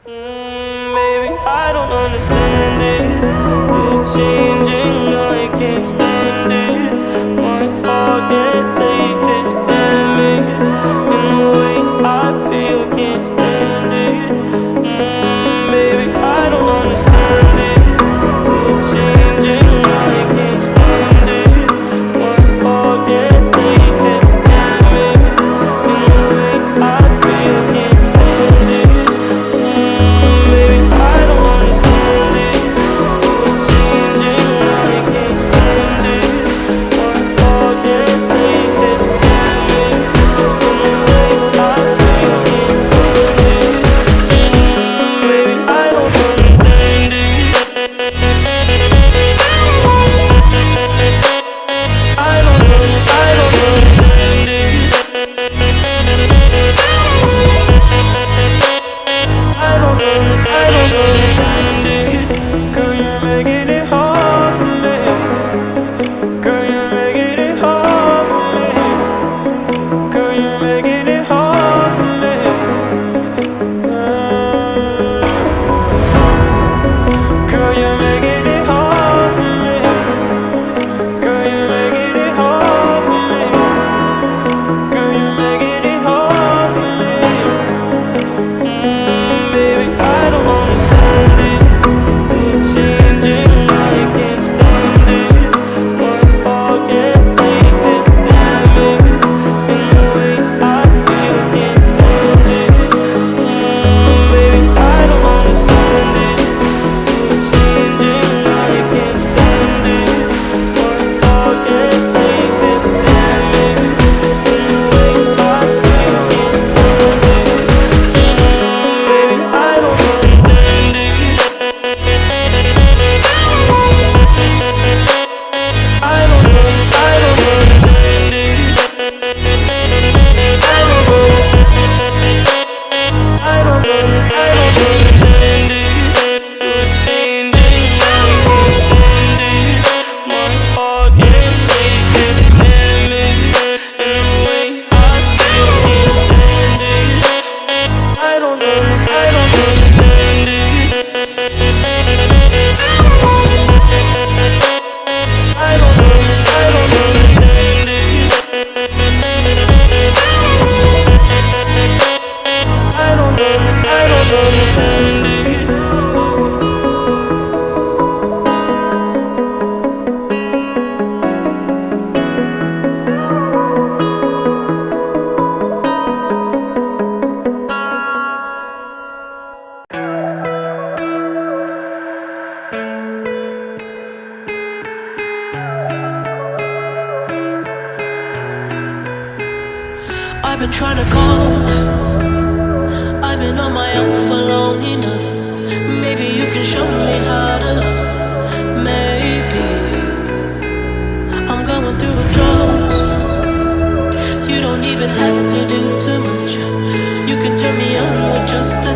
Maybe I don't understand this. You're changing, I can't stand it. My heart can't take this damage. In the way I feel, can't stand it. Maybe I don't understand this. You're changing, I can't stand it. My heart can't take this damage. In the way I feel, can't stand it. Maybe I don't understand this. You're changing, I can't stand it. My heart can't take this damage. In the way I feel, can't stand it. Maybe I don't understand it. I don't understand it. I don't understand it. Girl, you're making it hard for me. Girl, you're making it hard for me. Girl, you're making it hard for me. Girl, you're making it hard for me. Girl, you're making it hard for me. Girl, you're making it hard for me. Baby, I don't understand this. You're changing, I can't stand it. My heart can't take this damage. In the way I feel, can't stand it. Baby, I don't understand this. You're changing, I can't stand it. My heart can't take this damage. In the way I feel, can't stand it. Baby, I don't understand it. I don't understand it. I don't understand it. You're changing, I can't stand it. My heart can't take this damage. In the way I feel, can't stand it. I don't understand it. I don't understand it. I don't understand it. I've been trying to call. I've been on my own for long enough. Maybe you can show me how to love. Maybe I'm going through withdrawals. You don't even have to do too much. You can turn me on with just a